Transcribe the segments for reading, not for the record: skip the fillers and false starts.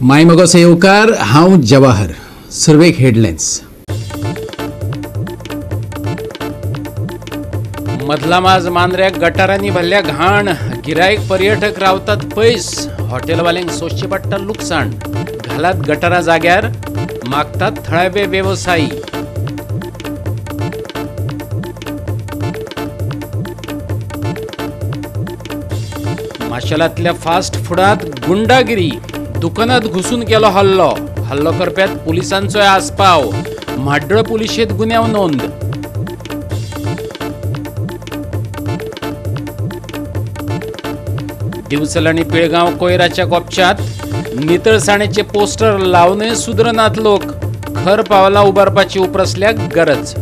माय मगो येवकार हांव जवाहर सर्वेक हेडलायन्स। मधला माज मांद्र्याक गटारांनी भरल्या घाण, गिरायक पर्यटक रावतात पयस, हॉटेलवाल्यांक सोंसचें पडटा लुकसाण, घालात गटारा जाग्यार मागतात थळावे वेवसायी। माशेलांतल्या फास्ट फुडांत गुंडागिरी, दुकानात घुसून केलो हल्लो करप्यात पुलिसांचोय आस्पाव, म्हाड्डळ पुलिशेंत गुन्यांव नोंद। दिवचल आनी पिळगांव कोयराच्या गोपच्यात नितळसाणेचे पोस्टर लावनय सुदरनात लोक, खर पावलां उबारपाची उपरसल्याक गरज।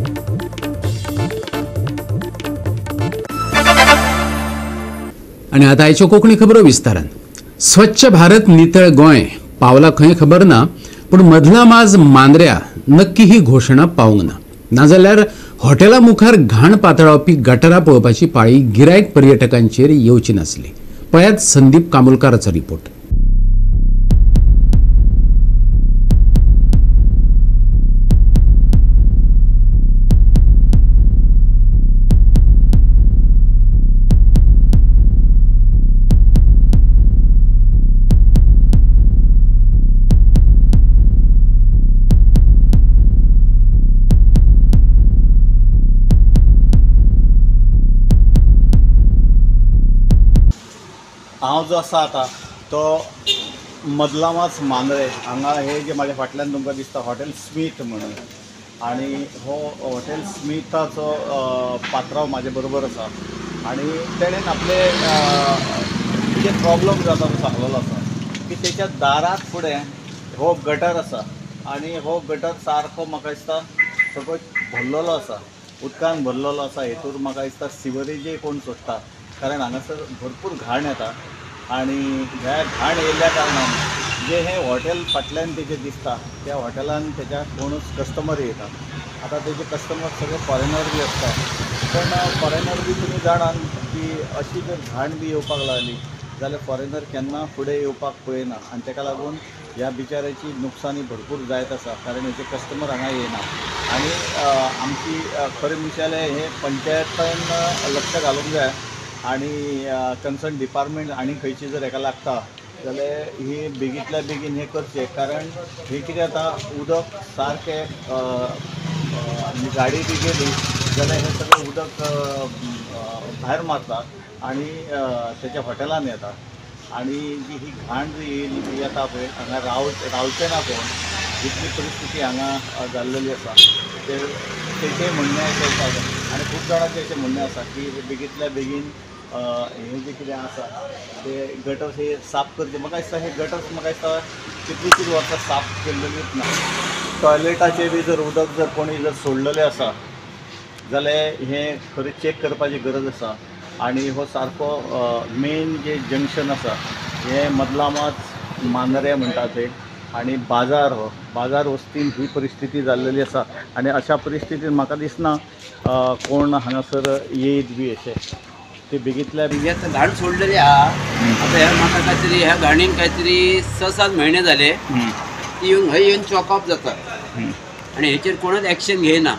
आणि आता आयच्यो कोंकणी खबरो विस्तारान। स्वच्छ भारत नितळ गोंय पावला खंय खबर ना, पण मधला माज मांद्र्या नक्की ही घोषणा पावूंक ना, नाजाल्यार हॉटेला मुखार घाण पातळावपी गटारां पळोवपाची पाळी गिरायक पर्यटकांचेर येवची नासली। पळयात संदीप कामुलकाराचो रिपोर्ट। हांव जो आसा आतां तो मदला माज मांद्रे हांगा हे जे म्हाज्या फाटल्यान तुमकां दिसता हॉटेल स्मिथ म्हणून, आनी हो हॉटेल स्मिथाचो पात्रांव म्हाजे बरोबर आसा आनी तेणेन आपले जे प्रॉब्लम जाता तो सांगलेलो आसा की तेच्या दारात फुडें हो गटर आसा आनी हो गटर सारको म्हाका दिसता सगळो भरलेलो आसा, उदकान भरलेलो आसा। हेतूर म्हाका दिसता सिवरेजय कोण सोडटा, कारण हांगासर भरपूर घाण येता आनी ह्या घाण येयल्ल्या कारणान जे हे हॉटेल फाटल्यान तेजें दिसता त्या हॉटेलान तेच्या कोणूच कस्टमर येतात। आतां तेजे कस्टमर सगळे फॉरेनर बी आसता, पण फॉरेनर बी तुमी जाणात की अशी जर घाण बी येवपाक लागली जाल्यार फॉरेनर केन्ना फुडें येवपाक पळयना आनी ताका लागून ह्या बिचाऱ्याची नुकसानी भरपूर जायत आसा, कारण हेजे कस्टमर हांगा येना। आनी आमची खरें म्हणशाले हे पंचायतान लक्ष घालूंक जाय आनी कन्सर्न डिपार्टमेंट आनी खंयची जर हेका लागता जाल्यार ही बेगींतल्या बेगीन हे करचें, कारण हे कितें जाता उदक सारकें गाडी बी गेली जाल्यार हें सगळें उदक भायर मारता आनी तेच्या हॉटेलान येता आनी जी ही घाण जी येता पळय हांगा रावचें ना कोण, इतली परिस्थिती हांगा जाल्लेली आसा। तेचें म्हणणें अशें आनी खूब जाणांचें अशें म्हणणें आसा की बेगींतल्या बेगीन हे जे कितें आसा ते गटर्स हे साफ करचे। म्हाका दिसता हे गटर्स म्हाका दिसता कितलींशींच वर्सां साफ केल्लेलीच ना। टॉयलेटाचें बी जर उदक जर कोणी जर सोडलेलें आसा जाल्यार हें खरें चॅक करपाची गरज आसा आनी हो सारको मेन जे जंक्शन आसा हे मदला माज मांद्रे म्हणटा थंय आनी बाजार वस्तीन ही परिस्थिती जाल्लेली आसा आनी अशा परिस्थितीन म्हाका दिसना कोण हांगासर येयत बी अशें। ते बेगींतल्या बेगीन घाण सोडलेली आहा। आता ह्या म्हाका काहीतरी ह्या घाणीन काहीतरी 6-7 महिने झाले येऊन हय येऊन चॉकअप जातात आणि हेचेर कोणच ॲक्शन घेयना।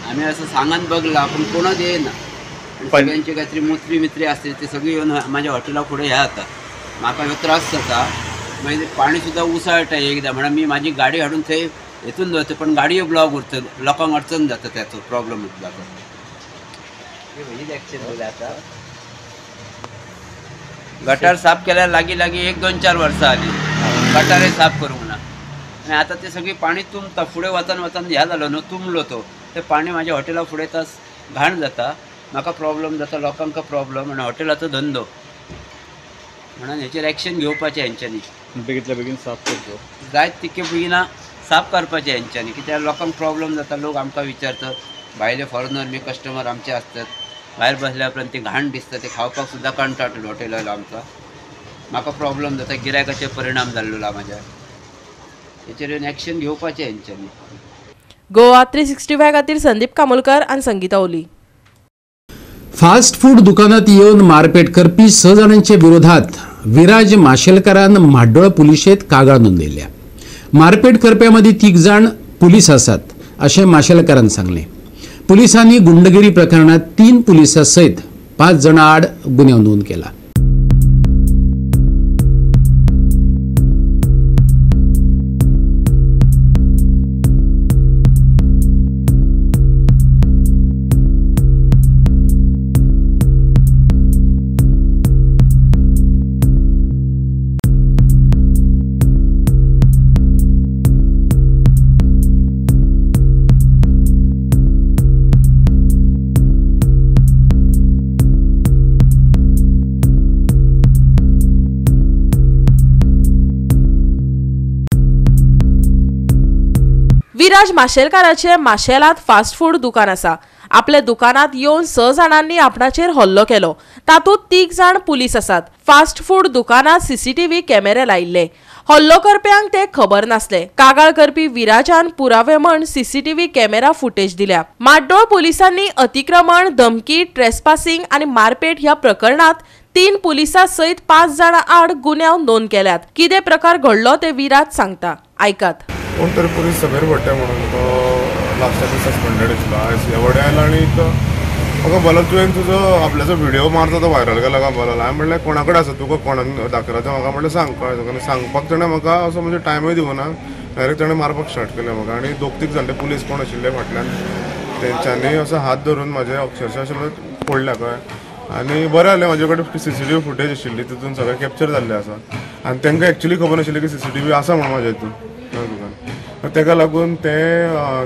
आम्ही असं सांगून बघला पण कोणच येयना आणि सगळ्यांचे काहीतरी मित्री असते ते सगळे येऊन माझ्या हॉटेला पुढे ह्या जातात, म्हाका ह्यो त्रास जाता। मागीर पाणी सुद्धा उसळटा एकदा म्हणून मी माझी गाडी हाडून थंय हेतून वता, पण गाडयो ब्लॉक उरता, लोकांक अडचण जाता, त्याचो प्रॉब्लेम जाता। गटार साफ केल्यार लागी 1-2-4 वर्सां आली, गटारे साफ करूंक ना आणि आता ते सगळी पाणी तुंबता, फुडें वचन ह्या जालो न्हू, तुंबलो तो ते पाणी माझ्या हॉटेला फुडें तास घाण जाता, म्हाका प्रॉब्लेम जाता, लोकांक प्रॉब्लेम आणि हॉटेलाचो धंदो, म्हणून हेचेर ॲक्शन घेवपाचें हेंच्यांनी बेगींतल्या बेगीन साफ करचो, जायत तितके बेगिना साफ करपाचें हेंच्यांनी, कित्याक लोकांक प्रॉब्लेम जाता। लोक आमकां विचारतात, भायले फॉरेनर बी कस्टमर आमचे असतात, भायर बसल्या उपरांत ती घाण दिसता ते खावपाक सुद्दां कंटाळटा हॉटेलार आमकां, म्हाका प्रॉब्लेम जाता, गिरायकाचेर परिणाम जाल्लो म्हाज्या, हेचेर ॲक्शन घेवपाचें हेंच्यांनी। गोवा 365 खातीर संदीप कामुलकर आनी संगीता ओली। फास्ट फूड दुकानात येवन मारपेट करपी 6 जाणांच्या विरोधात विराज माशेलकारान म्हाड्डोळ पुलिशेत कागाळ नोंदयल्या. मारपेट करप्यामध्ये 3 जाण पुलीस आसात अशें माशेलकारान सांगलें. पुलिसांनी गुंडगिरी प्रकरणात 3 पुलिसां सयत 5 जाणां आड गुन्यांव नोंद केला. विराज माशेलकाराचे माशेलांत फास्ट फूड दुकान आसा. आपल्या दुकानात येवन 6 जाणांनी आपणाचेर हल्लो केलो. तातूंत 3 जाण पुलीस आसात. फास्ट फूड दुकानात CCTV कॅमेरे लायिल्ले. हल्लो करप्यांक ते खबर नासले. कागाळ करपी विराजान पुरावे म्हण CCTV कॅमेरा फुटेज दिल्या. म्हाड्डोळ पोलिसांनी अतिक्रमण, धमकी, ट्रेसपासिंग आणि मारपेट ह्या प्रकरणात 3 पुलिसां सयत 5 जाणां आड गुन्यांव नोंद केल्यात. कितें प्रकार घडलो ते विराज सांगता. आयकात. कोण तरी पुलीस समीर भट्टे म्हणून तो लास्ट टायम सस्पेंडेड आशिल्लो. आयज ह्या वडे आयला आनी म्हाका बोलो तुवें तुजो आपल्याचो व्हिडिओ मारता तो व्हायरल केला काय बोलो. हांवें म्हणलें कोणा कडेन आसा तुका कोणान दाखयला तें म्हाका म्हणलें सांग कळ्ळें तुका. आनी सांगपाक ताणें म्हाका असो म्हणजे टायमूय दिवना. डायरेक्ट ताणें मारपाक स्टार्ट केलें म्हाका. आनी 2-3 जाण पुलीस कोण आशिल्ले फाटल्यान तेंच्यांनी असो हात धरून म्हाजे अक्षरशः अशें फोडल्या कळ्ळें. आनी बरें जालें म्हाजे कडेन CCTV फुटेज आशिल्ली तितून सगळें कॅप्चर जाल्लें आसा. आनी तांकां एक्चुअली खबर नाशिल्लें की CCTV आसा म्हणून म्हाज्या हितून दुकान. तेका लागून ते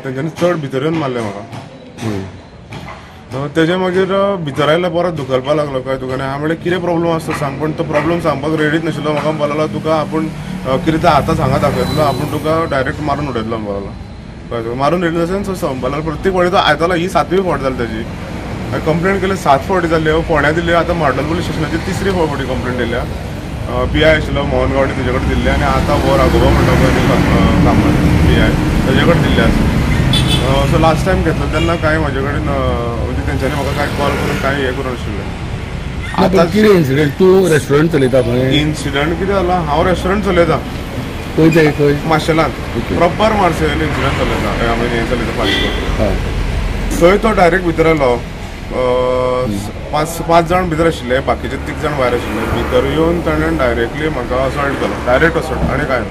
तेंच्यांनी चड भितर येवन मारलें म्हाका. तेजे मागीर भितर आयल्यार परत धुकलपाक लागलो कळ्ळें तुका. हांवें म्हणलें कितें प्रॉब्लम आसता सांग. पण तो प्रॉब्लम सांगपाक रेडीच नाशिल्लो. म्हाका बोललो तुका आपूण कितें तें आतां हांगा दाखयतलो आपूण तुका डायरेक्ट मारून उडयतलो बोललो कळ्ळें तुका. मारून उडयतलो तशें संपलो. प्रत्येक फावटी तो आयतालो. ही 7वी फावट जाली तेजी. हांवें कंप्लेंट केली 7 फावटी जाल्ली. फोण्या दिल्ली. आतां म्हाड्डोळ पुलीस स्टेशनाची 3री फावटी कंप्लेंट दिल्या. PI आशिल्लो मोहन गावडे तेजे कडेन दिल्ली. आनी आतां वर राघोबा म्हणटा कामत PI तेजे कडेन दिल्ली आसा. सो लास्ट टायम घेतलो तेन्ना कांय म्हाजे कडेन म्हणजे तेंच्यांनी म्हाका कांय कॉल करून कांय हें करून नाशिल्लें. आतां कितें इन्सिडेंट तूं रेस्टॉरंट चलयता खंय? इन्सिडंट कितें जाला हांव रेस्टॉरंट चलयता खंय माशेलांत. प्रॉपर मार्सेल इन्सिडंट चलयता. आमी हें चलयता फास्ट. थंय तो डायरेक्ट भितर आयलो. 5 जाण भितर आशिल्ले. बाकीचे 3 जाण भायर आशिल्ले. भितर येवन ताणें डायरेक्टली म्हाका असॉल्ट केलो. डायरेक्ट असॉल्ट आनी काय.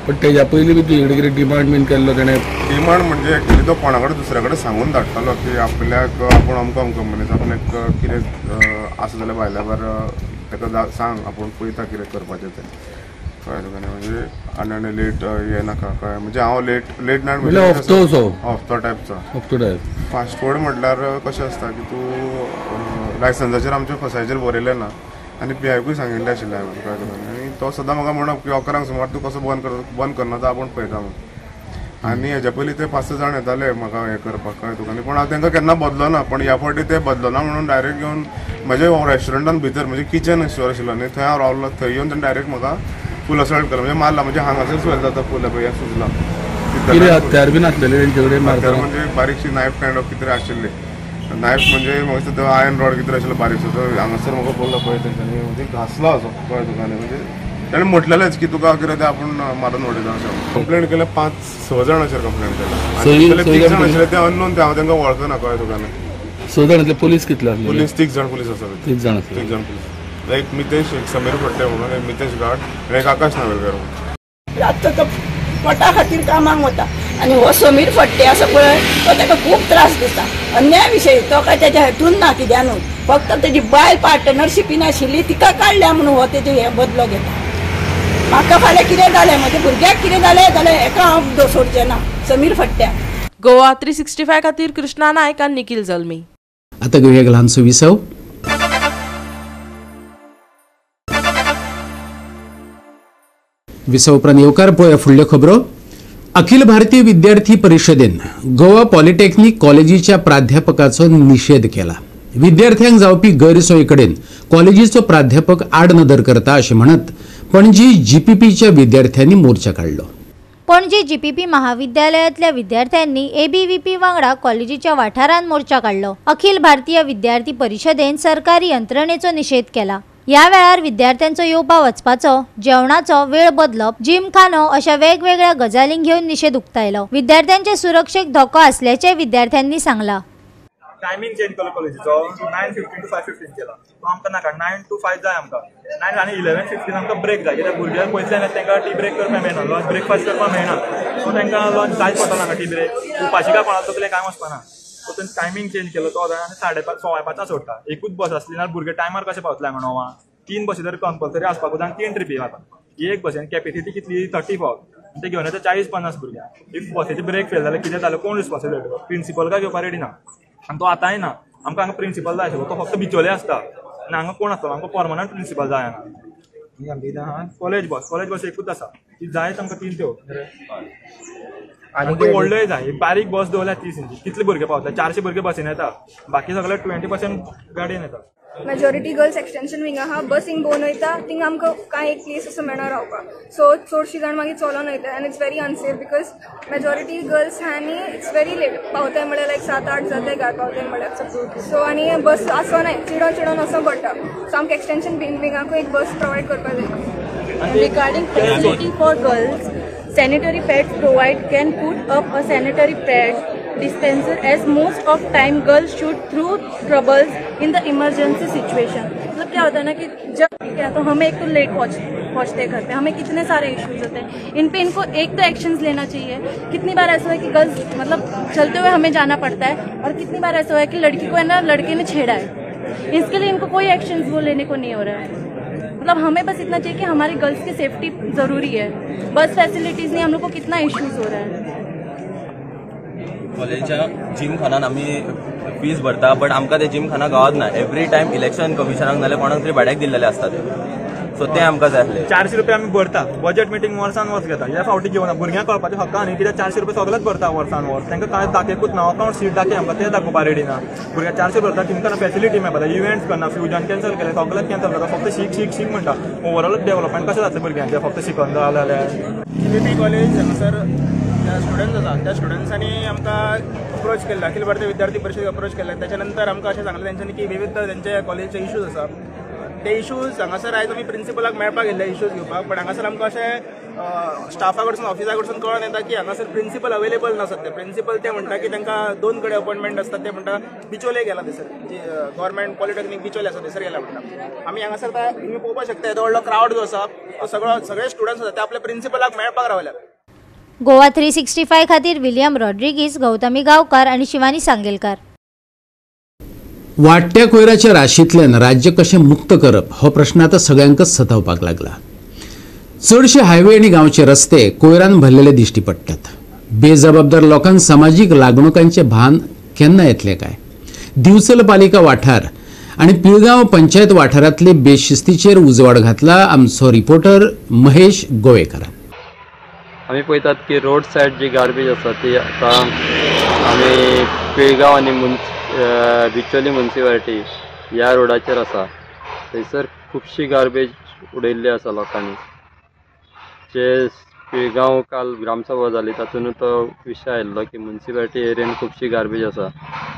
पण तेज्या पयलीं बी तुजे कडेन कितें डिमांड बीन केल्लो ताणें? डिमांड म्हणजे एक्चुली तो कोणा कडेन दुसऱ्या कडेन सांगून धाडटालो की आपल्याक आपूण अमको मनीस आपल्याक कितें आसा जाल्यार भायल्या भायर ताका सांग आपूण पळयता कितें करपाचें तें कळ्ळें तुका. म्हणजे आनी लेट हें नाका कळ्ळें. म्हणजे हांव लेट नायट म्हणजे हफ्तो टायपचो. हफ्तो टायप फास्ट फूड म्हटल्यार कशें आसता की तूं लायसन्साचेर आमच्या फसायचेर बरयलें ना. आनी PIकूय सांगिल्लें आशिल्लें हांवें कळ्ळें तुका. आनी तो सदां म्हाका म्हणप की 11 सुमार तूं कसो बंद करना तो आपूण पळयता म्हणून. आनी हेज्या पयलीं ते 5-6 जाण येताले म्हाका हें करपाक कळ्ळें तुका. पूण हांव तांकां केन्ना बदलो ना. पण ह्या फावटी ते बदलो ना म्हणून डायरेक्ट येवन म्हज्या रेस्टॉरंटान भितर म्हणजे किचन स्टोर आशिल्लो न्ही थंय हांव रावलो. थंय येवन ताणें डायरेक्ट म्हाका फूल असॉल्ट केलो. म्हणजे मारला. म्हणजे हांगासर स्वेल जाता फूल हें सुजला. कितें हत्यार बीन आसलेलें तेंचे कडेन? हत्यार म्हणजे बारीकशी नायफ कायंड ऑफ कितें आशिल्ली. नायफ म्हणजे म्हाका दिसता आयर्न रॉड कितें आशिल्लो बारीकसो. तो हांगासर म्हाका पडलो पळय तेंच्यांनी म्हणजे घासलो असो कळ्ळें तुका. म्हणजे ताणें म्हटलेलेंच की तुका कितें तें आपूण मारून उडयता अशें. कंप्लेंट केलें 5-6 जाणांचेर कंप्लेंट केल्या. 3 जाण आशिल्ले ते अननोन ते हांव तांकां वळखना कळ्ळें तुका. 6 जाणांतले पुलीस कितले आसले? पुलीस 3 जाण पुलीस आसा. 3 जाण आसले. 3 जाण पुलीस. एक मितेश, एक समीर भट्टे म्हणून, एक मितेश गाड आनी एक आकाश नावेलकर म्हणून. रातचो तो पोटा खातीर कामाक वता आनी हो समीर फट्टे आसा पळय तो ताका खूब त्रास दिता. अन्याय विशयी तो काय तेच्या हेतून ना कित्यानूच. फक्त तेजी बायल पार्टनरशिपी नाशिल्ली तिका काडल्या म्हणून हो तेजे हे बदलो घेता. म्हाका फाल्यां कितें जालें म्हज्या भुरग्याक कितें जालें जाल्यार हेका हांव सोडचें ना समीर फट्ट्या. गोवा 365 खातीर कृष्णा नायक आनी निखिल जल्मी. आता घेऊया एक ल्हानसो विसव. विसव उपरांत येवकार पळोवया फुडल्यो खबरो. अखिल भारतीय विद्यार्थी परिशदेन गोवा पॉलिटेक्निक कॉलेजीच्या प्राध्यापकाचो निषेध केला. विद्यार्थ्यांक जावपी गैरसोयी कडेन कॉलेजीचो प्राध्यापक आडनदर करता अशें म्हणत पणजी GPPच्या विद्यार्थ्यांनी मोर्चा काढलो. पणजी GPP महाविद्यालयातल्या विद्यार्थ्यांनी ABVP वांगडा कॉलेजीच्या वाठारांत मोर्चा काढलो. अखिल भारतीय विद्यार्थी परिशदेन सरकारी यंत्रणेचो निषेध केला. ह्या वेळार विद्यार्थ्यांचो येवपा वचपाचो, जेवणाचो वेळ बदलप, जिमखानो अशा वेगवेगळ्या गजालींक घेवन निषेध उक्तायलो. विद्यार्थ्यांचे सुरक्षेक धोको असल्याचे विद्यार्थ्यांनी सांगला. टायमिंग चेंज केलो कॉलेजीचो 9:15 to 5:15 केला. आमकां नाका 9 to 5 जाय आमकां. 9 आनी 11:15 आमकां ब्रेक जाय कित्याक भुरग्यांक पयसल्यान तांकां टी ब्रेक करपाक मेळना, लंच ब्रेकफास्ट करपाक मेळना. सो तांकां लंच जायच पडटा नाका टी ब्रेक. उपाशी काय कोणाक तकलें कांय वचपाना. सो तांणी टायमिंग चेंज केलो तो आनी 5:30 5:15 सोडटा. एकूच बस आसली जाल्यार भुरगे टायमार कशे पावतले हांगा 9. 3 बसी तरी कंपल्सरी आसपाक जाय, 3 ट्रिपी वता. एक बसीन कॅपेसिटी कितली 30 पावत ते घेवन येता 40-50 भुरग्यांक. इफ बसीची ब्रेक फेल जाल्यार कितें जालें कोण रिस्पॉन्सिबल? प्रिंसिपल काय घेवपाक रेडी ना आनी तो आतांय ना. आमकां हांगा प्रिंसिपल जाय आशिल्लो, तो फक्त बिचोले आसता आनी हांगा कोण आसता? आमकां परमनंट प्रिंसिपल जाय हांगा. कॉलेज बस एकूच आसा, ती जाय आमकां 3 त्यो आनी त्यो व्हडल्योय जाय. एक बारीक बस दवरल्या 30 इंची, कितले भुरगे पावतले? 400 भुरगे बसीन येता, बाकी सगळे 20% गाडयेन येता. मेजॉरिटी गर्ल्स एक्सटेंशन विंग आहा, बसींग भोवन वयता, थिंग आमकां कांय एक प्लेस असो मेळना रावपाक. सो चडशीं जाण मागीर चलोन वयता आनी it's very unsafe because majority girls आहा आनी इट्स व्हेरी लेट पावताय म्हळ्यार लायक 7-8 जाताय काय पावताय म्हळ्यार. सो आनी बस आसोनाय, चिडोन वचूंक पडटा. सो आमकां एक्सटेंशन विंगाकूय एक बस प्रोवायड करपाक जाय. Regarding facility for girls, sanitary pads provide can put up a sanitary pad dispenser as most of time girls shoot through troubles in the emergency situation. मतलब क्या होता है ना कि जब क्या तो हमें एक तो लेट पहुंचते घर पे, हमें कितने सारे इश्यूज होते हैं. इन पे इनको एक तो एक्शंस लेना चाहिए. कितनी बार ऐसा है कि गर्ल्स मतलब चलते हुए हमें जाना पड़ता है और कितनी बार ऐसा है कि लड़की को है ना लड़के ने छेड़ा है, इसके लिए इनको कोई एक्शंस वो लेने को नहीं हो रहा है. मतलब हमें बस इतना चाहिए कि हमारी गर्ल्स की सेफ्टी जरूरी है. बस फैसिलिटीज नहीं, हम लोग को कितना इश्यूज हो रहा है. कॉलेजच्या जिमखानान आमी फीज भरता, बट आमकां ते जिमखाना गावत ना. एवरी टायम इलेक्शन कमिशनाक नाल्यार कोणाक तरी भाड्याक दिल्लेले आसता ते. सो ते आमकां जाय आसले. 400 रुपया आमी भरता. बजेट मिटींग वर्सान वर्स घेता. ह्या फावटी घेवना. भुरग्यांक कळपाचें हक्क न्ही, कित्याक 400 रुपया सगळेच भरता वर्सान वर्स. तांकां कांय दाखयकूच ना. अकाउंट सीट दाखय आमकां, ते दाखोवपा रेडी ना. भुरग्यांक 400 भरता, तिमकां फॅसिलिटी मेळपाक जाय. इव्हेंट्स करना, फ्युजन कॅन्सल केले, सगळेच कॅन्सल करता. फक्त शीक म्हणटा. ओवरऑल डेव्हलपमेंट कशें जातलें भुरग्यांचें फक्त शिकून जाल्यार. जीपीपी कॉलेज हांगासर स्टुडंट्स आसा, त्या स्टुडंट्सांनी आमकां अप्रोच केला, अखिल भारतीय विद्यार्थी परिषदेक अप्रोच केला. त्याच्यानंतर आमकां अशें सांगलें तेंच्यांनी की विविध तेंचे कॉलेजचे इश्यूज आसा. ते इश्यूज हांगासर आयज आमी प्रिंसिपलाक मेळपाक गेल्ले इश्यूज घेवपाक, बट हांगासर आमकां अशें स्टाफा कडसून ऑफिसा कडसून कळोन येता की हांगासर प्रिंसिपल अवेलेबल नासत. ते प्रिंसिपल ते म्हणटा की तांकां 2 कडेन अपॉइंटमेंट आसतात. ते म्हणटा बिचोले गेला थंयसर, गव्हर्मेंट पॉलिटेक्निक बिचोले आसा थंयसर गेला म्हणटा. आमी हांगासर तुमी पळोवपाक शकता येदो व्हडलो क्रावड जो आसा तो सगळे स्टुडंट्स आसा ते आपल्या प्रिंसिपलाक मेळपाक रावल्यात. गोवा 365 खातीर विलियम रॉड्रिगीस, गौतमी गांवकार आणि शिवानी सांगेलकार. वाडट्या कोयराच्या राशींतल्यान राज्य कशें मुक्त करप हो प्रश्न आतां सगळ्यांकच सतावपाक लागला. चडशे हायवे आनी गांवचे रस्ते कोयरान भरलेले दिश्टी पडटात. बेजबाबदार लोकांक सामाजीक लागणुकांचे भान केन्ना येतले काय? दिवचल पालिका वाठार आनी पिळगांव पंचायत वाठारांतले बेशिस्तीचेर उजवाड घातला आमचो रिपोर्टर महेश गोवेकारान. आमी पळयतात की रोड सायड जी गार्बेज आसा ती आतां आमी पिळगांव आनी बिचोली म्युन्सिपालिटी ह्या रोडाचेर आसा. थंयसर खुबशी गार्बेज उडयल्ली आसा लोकांनी. जे पिळगांव काल ग्रामसभा जाली तातूंत तो विशय आयिल्लो की म्युन्सिपालिटी एरियेन खुबशी गार्बेज आसा.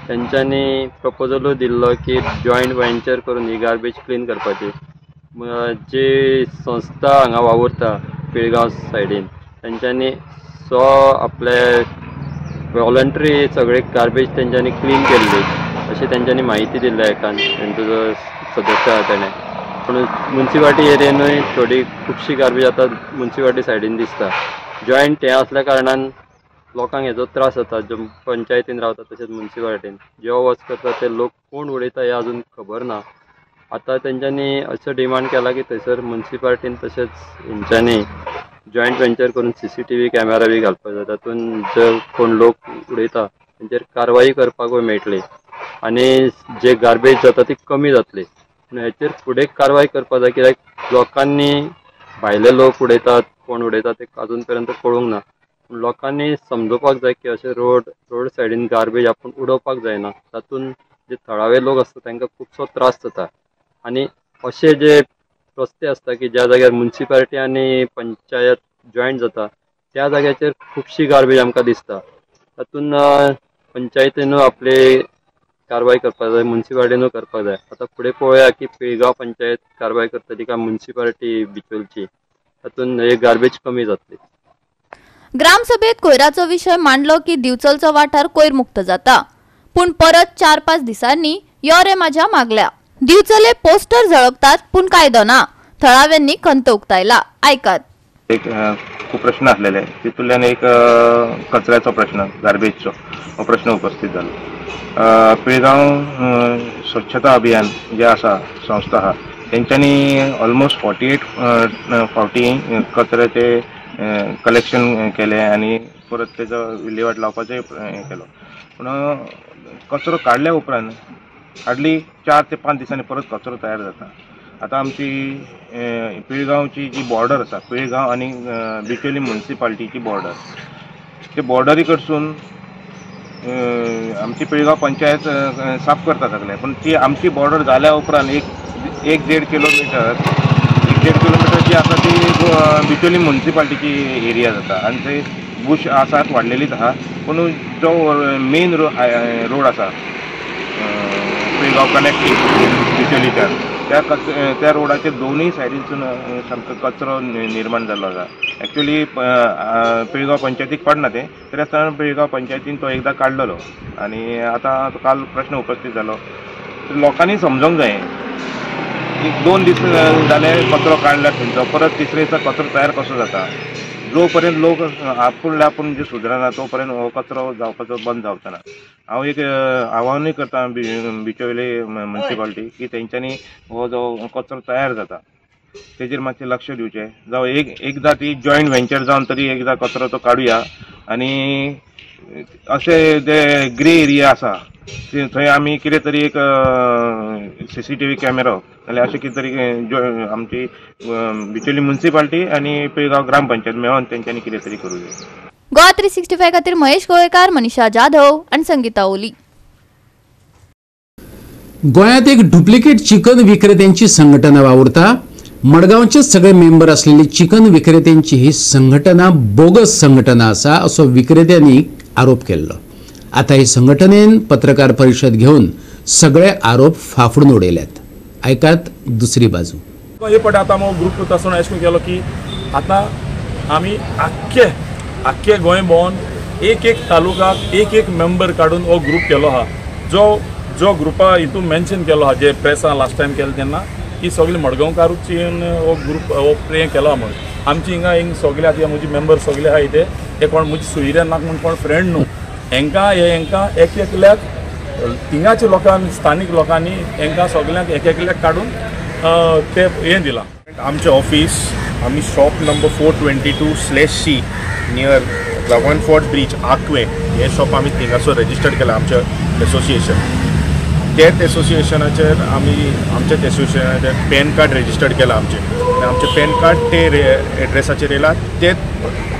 तेंच्यांनी प्रपोजलूय दिल्लो की जॉयंट वेंचर करून ही गार्बेज क्लीन करपाची. जी संस्था हांगा वावुरता पिळगांव सायडीन तेंच्यांनी आपले वॉलंटरी सगळे गार्बेज तेंच्यांनी क्लीन केल्ली अशी तेंच्यांनी माहिती दिल्या एकान तेंचो जो सदस्य आसा तेणें. पूण म्युन्सिपालिटी एरियेनूय थोडी खुबशी गार्बेज आतां म्युन्सिपालिटी सायडीन दिसता. जॉयंट हें असल्या कारणान लोकांक हेजो त्रास जाता, जो पंचायतीन रावता तशेंच म्युन्सिपालिटीन जो वच करता ते लोक कोण उडयता हें अजून खबर ना. आतां तेंच्यांनी असो डिमांड केला की थंयसर म्युन्सिपालिटीन तशेंच हेंच्यांनी जॉयंट वेंचर करून CCTV कॅमेरा बी घालपाक जाय. तातूंत जर कोण लोक उडयता तेंचेर कारवाई करपाकूय मेळटली आनी जे गार्बेज जाता ती कमी जातली. हेचेर फुडें कारवाई करपाक जाय कित्याक लोकांनी भायले लोक उडयतात कोण उडयता ते अजून पर्यंत कळूंक ना. लोकांनी समजोवपाक जाय की अशें रोड सायडीन गार्बेज आपूण उडोवपाक जायना. तातूंत जे थळावे लोक आसता तांकां खुबसो त्रास जाता. आनी अशे जे रस्ते आसता की ज्या जाग्यार म्युन्सिपालिटी आनी पंचायत जॉयंट जाता त्या जाग्याचेर खुबशी गार्बेज आमकां दिसता. तातूंत पंचायतीनूय आपले कारवाय करपाक जाय, म्युन्सिपाल्टीनूय करपाक जाय. आतां फुडें पळोवया की पिळगांव पंचायत कारवाय करतली काय म्युन्सिपाल्टी बिचोलची, तातूंत हे गार्बेज कमी जातली. ग्रामसभेत कोयराचो विषय मांडलो की दिवचलचो वाठार कोयर मुक्त जाता, पूण परत 4-5 दिसांनी यो रे म्हाज्या मागल्या. दिवचले पोस्टर झळकतात पूण कायदो ना. थळाव्यांनी खंत उक्तायला. आयकात. एक खूप प्रश्न असलेले, तितूंतल्यान एक कचऱ्याचो प्रश्न, गार्बेजचो हो प्रश्न उपस्थित जालो. पिळगांव स्वच्छता अभियान जे आसा संस्था आहा तेंच्यांनी ऑलमोस्ट 48 फावटी कचऱ्याचे कलेक्शन केले आनी परत तेजो विल्हेवाट लावपाचो हें केलो. पूण कचरो काडल्या उपरांत हार्डली 4 ते 5 दिसांनी परत कचरो तयार जाता. आतां आमची पिळगांवची जी बॉर्डर आसा, पिळगांव आनी बिचोली म्युन्सिपाल्टीची बॉर्डर, ते बॉर्डरी कडसून आमची पिळगांव पंचायत साफ करता सगळें, पूण ती आमची बॉर्डर जाल्या उपरांत 1-1.5 किलोमिटर जी आसा ती बिचोली म्युन्सिपाल्टीची एरिया जाता आनी थंय बुश आसात, वाडलेलीच आहा. पूण जो मेन रोड आसा पिळगांव कनेक्टींग बिचोलीच्यान, त्या रोडाचे दोनूय सायडीनसून सामको कचरो निर्माण जाल्लो आसा. एक्चुअली पिळगांव पंचायतीक पडना तें, तरी आसतना पिळगांव पंचायतीन तो एकदां काडलेलो आनी आतां काल प्रश्न उपस्थित जालो. लोकांनी समजूंक जाय, 2 दीस जाले कचरो काडल्यार थंयचो, परत तिसरे दिसा कचरो तयार कसो जाता. जो पर्यंत लोक आपूण जे सुदरना तो पर्यंत हो कचरो जावपाचो बंद जावचो ना. हांव एक आव्हानूय करता बिचोले म्युन्सिपाल्टी की तेंच्यांनी हो जो कचरो तयार जाता तेजेर मातशें लक्ष दिवचें. जावं एकदां ती जॉयंट व्हेंचर जावन तरी एकदां कचरो तो काडुया आनी अशे जे ग्रे एरिया आसा थंय आमी कितें तरी एक CCTV कॅमेरो नाल्यार अशें कितें तरी आमची बिचोली म्युन्सिपाल्टी आनी पिळगांव ग्रामपंचायत मेळोन तेंच्यांनी कितें तरी करूं जाय. गोवा 365 खातीर महेश गोळेकार, मनीषा जाधव आनी संगीता ओली. गोंयांत एक डुप्लिकेट चिकन विक्रेत्यांची संघटना वावुरता. मडगांवचे सगळे मेंबर असलेली चिकन विक्रेत्यांची ही संघटना बोगस संघटना आसा असो विक्रेत्यांनी आरोप केल्लो. आता ही संघटनेन पत्रकार परिषद घेऊन सगळे आरोप फाफडून उडयल्यात. ऐकात दुसरी बाजू. हे पट आतां मग ग्रुप तसो एशें केलो की आतां आमी आख्खे गोंय भोंवन एक तालुकाक एक मेंबर काडून हो ग्रुप केलो आहा. जो ग्रुपा हितून मेन्शन केलो आहा, जे प्रेसा लास्ट टायम केलो तेन्ना की सगळे मडगांवकारूच हो ग्रुप हो प्रे केलो आहा म्हणून. आमची हिंगा सगळे आतां म्हजी मेंबर सगळे आहा इथे, ते कोण म्हजी सोयऱ्या नाक म्हण कोण फ्रेंड न्हू, हेंकां एकल्याक थिंगाच्या लोकांनी स्थानीक लोकांनी हेंकां सगळ्यांक एकल्याक काडून ते हें दिलां. आमचें ऑफिस आमी shop number 422/C near Ravanfort bridge आक्वे हे शॉप आमी थिंगासो रजिस्टर्ड केला आमचें एसोसिएशन. तेच एसोसिएशनाचेर आमच्या एसोसिएशनाचेर पॅन कार्ड रजिस्टर्ड केला आमचे पॅन कार्ड ते एड्रेसाचेर येयला. तेच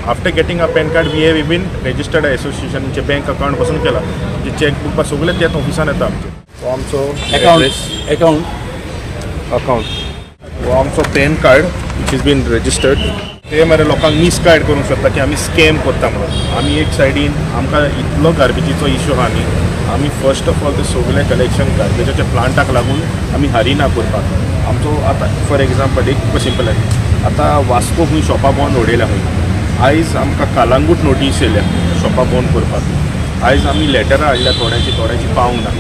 after getting a PAN card we have even registered एसोसिएशनचे बँक अकाउंट पासून केला. जे चॅकबुक सगळे त्याच ऑफिसान येता आमचे. सो आमचो अकाउंट हो आमचो pan card which is been registered. ते मरे लोकांक मिसगायड करूंक शकता की आमी स्कॅम करता म्हणून. आमी एक सायडीन आमकां इतलो गार्बेजीचो इश्यू आहा न्ही, आमी फर्स्ट ऑफ ऑल ते सगळे कलेक्शन गार्बेजाच्या प्लांटाक लागून आमी हारिना करपाक. आमचो आतां फॉर एग्जाम्पल एक सिंपल आहे, आतां वास्को खंय शॉपा बंद उडयल्या खंय. आयज आमकां कालांगूट नोटीस येयल्या शॉपा बंद करपाक. आयज आमी लेटरां हाडल्या थोड्यांची पावूंक ना.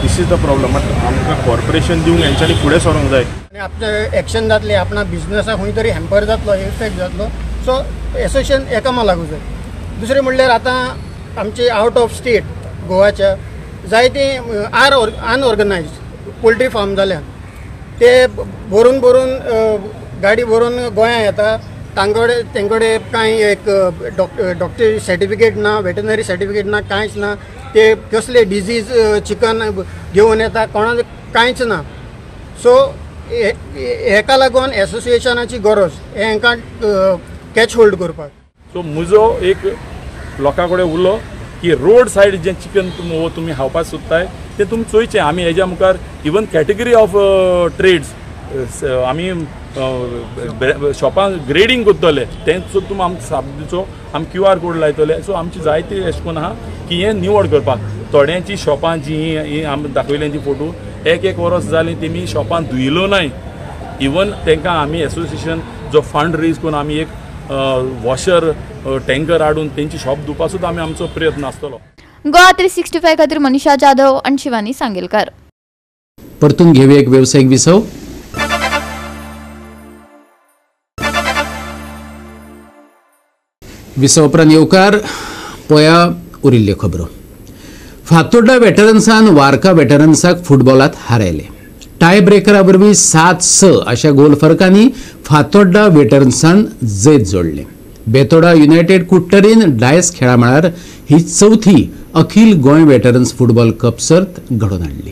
दिस इज द प्रॉब्लम. आमकां कॉर्पोरेशन दिवंक हेंच्यांनी फुडें सरोंक जाय. आपलें एक्शन जातलें, आपणा बिजनसा खंय तरी हॅम्पर जातलो, इफेक्ट जातलो. सो एसोसिएशन एकामा लागूं जाय. दुसरें म्हणल्यार आतां आमचे आवट ऑफ स्टेट गोवाच्या जायते अनऑर्गनायज्ड पोल्ट्री फार्म जाल्या. ते भरून गाडी भरून गोंयां येता. तेंकडे कांय एक डॉक्टर सर्टिफिकेट ना, वेटनरी सर्टिफिकेट ना, कांयच ना. ते कसले डिजीज चिकन घेवन येता, कोणाक कांयच ना. सो हेका लागून एसोसिएशनाची गरज हेंकां कॅच होल्ड करपाक. सो म्हजो एक लोकां कडेन उलो की रोड सायड जें चिकन तुमी खावपाक सोदताय तें तुमी चोयचें. आमी हेज्या मुखार इवन कॅटेगरी ऑफ ट्रेड्स आमी शॉपां ग्रेडींग करतले, तें सुद्दां तुमी आमकां साप दिवचो. आमी QR कोड लायतले. सो आमची जायती अशें करून आहा की हें निवड करपाक. थोड्यांची शॉपां जी ही आमी दाखयल्यांची फोटो एक वर्स जालीं तेमी शॉपां धुयलो नाय. इवन तांकां आमी एसोसिएशन जो फंड रेज करून आमी एक वॉशर टँकर हाडून तेंची शॉप धुवपा सुद्दां आमी आमचो प्रयत्न आसतलो. गोवा 365 खातीर मनीषा जाधव आणि शिवानी सांगेलकार. परतून घेऊया एक व्यावसायिक विसव. विसव उपरांत येवकार पळया उरिल्ल्यो खबरो. फातोड्डा वेटरन्सान वार्का वेटरन्साक फुटबॉलात हारयले. टाय ब्रेकरा वरवीं 7-6 अशा गोल फरकांनी फातोड्डा वेटरन्सान जैत जोडले. बेतोडा युनायटेड कुट्टरीन डायस खेळा मळार ही चौथी अखिल गोंय वेटरन्स फुटबॉल कप सर्त घडोवन हाडली.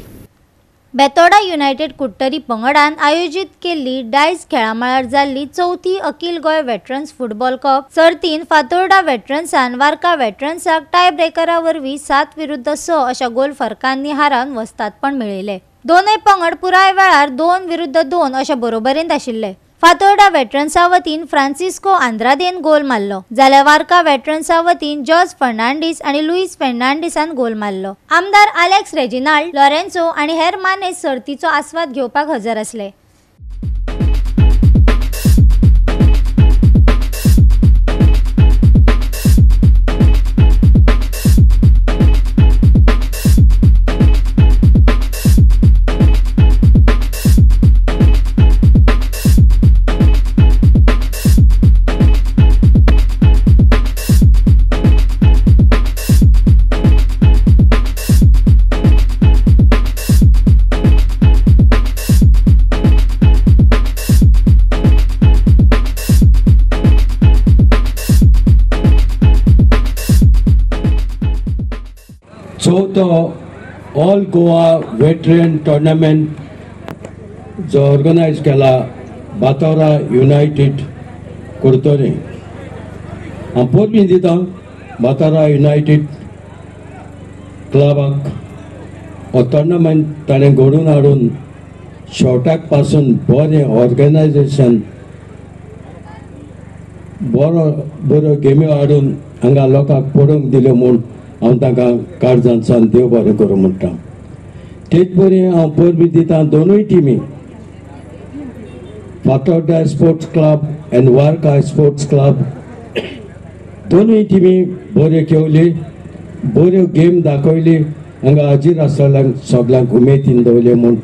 बेतोडा युनायटेड कुट्टरी पंगडान आयोजित केल्ली डायस खेळामळार जाल्ली चौथी अखिल Goa veterans football cup सर्तीन Fatorda वेटरन्सान वार्का वेटरन्साक टाय ब्रेकरा वरवीं 7-6 अशा गोल फरकांनी हारावन वस्तादपण मेळयले. दोनय पंगड पुराय वेळार 2-2 अशा बरोबरींत आशिल्ले. फातोर्डा वेटरन्सा वतीन फ्रांसिस्को आंद्रादेन गोल मारलो जाल्यार वार्का वेटरन्सा वतीन जॉर्ज फर्नांडीस आणि लुईस फर्नांडीसान गोल मारलो. आमदार आलेक्स रेजिनाल्ड लॉरेन्सो आणि हेर मानेस सर्तीचो आस्वाद घेवपाक हजर आसले. चौथो ऑल गोवा वेटरन टोर्नामेंट जो ऑर्गनायज केला बातोरा युनायटेड करतले. हांव पोरबी दिता बातोरा युनायटेड क्लबाक हो टोर्नामेंट ताणें घडोवन हाडून शॉर्टाक पासून बरें ऑर्गनायजेशन बरो गेम्यो हाडून हांगा लोकांक पडोवंक दिल्यो म्हूण हांव तांकां काळजांतसान देव बरें करूं म्हणटा. तेच बरें हांव परबी दिता दोनूय टिमी फातोर्डा स्पोर्ट्स क्लब एंड वार्का स्पोर्ट्स क्लब दोनूय टिमी बऱ्यो खेळ्ळी, बऱ्यो गेम दाखयली. हांगा हाजीर आसलेल्यांक सगळ्यांक उमेदीन दवरले म्हूण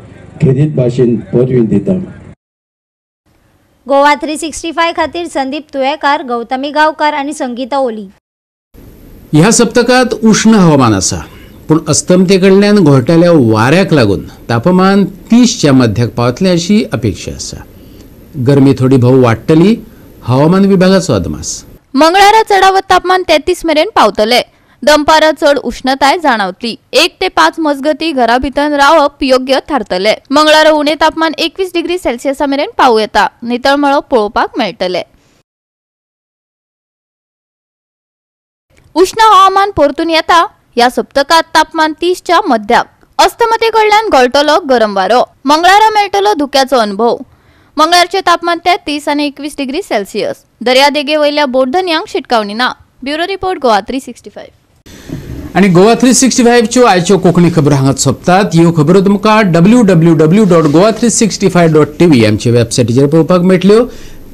खेरीत भाशेन परबी दिता. गोवा 365 खातीर संदीप तुयेकार, गौतमी गांवकार आणि संगीता ओली. ह्या सप्तकात उष्ण हवामान आसा पूण अस्तंते कडल्यान घोळटाल्या वाऱ्याक लागून तापमान 30च्या मध्याक पावतले अशी अपेक्षा आसा. गरमी थोडी भोव वाडटली, हवामान विभागाचो अदमास. मंगळारा चढावत तापमान 33 मेरेन पावतले. दनपारा चढ उष्णताय जाणवतली. 1 ते 5 मजगती घरा भितर रावप योग्य थारतले. मंगळारा उणे तापमान 21 डिग्री सेल्सियसा मेरेन पावू येता. नितळ मळब पळोवपाक मेळटले. उष्ण हवामान परतून येता. या सप्तकात तापमान 30च्या मध्याक. अस्तमते कडल्यान गळटलो गरम वारो. मंगळारा मेळटलो धुक्याचो अनुभव. मंगळारचे तापमान 33 आणि 21 डिग्री सेल्सियस. दर्यादेगे वयल्या बोर्धन्यांक शिटकावणी ना. Bureau report Goa 365. आणि गोवा 365 च्यो आयच्यो कोंकणी खबरो हांगाच सोंपतात. ह्यो खबरो तुमकां www.goa365.tv आमचे वेबसायटीचेर पळोवपाक मेळटल्यो.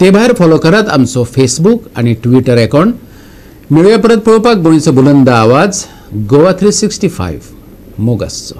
ते भायर फॉलो करात आमचो फेसबूक आणि ट्विटर अकाउंट. मेळुया परत पळोवपाक गोंयचो बुलंद आवाज गोवा 365 मोगासचो.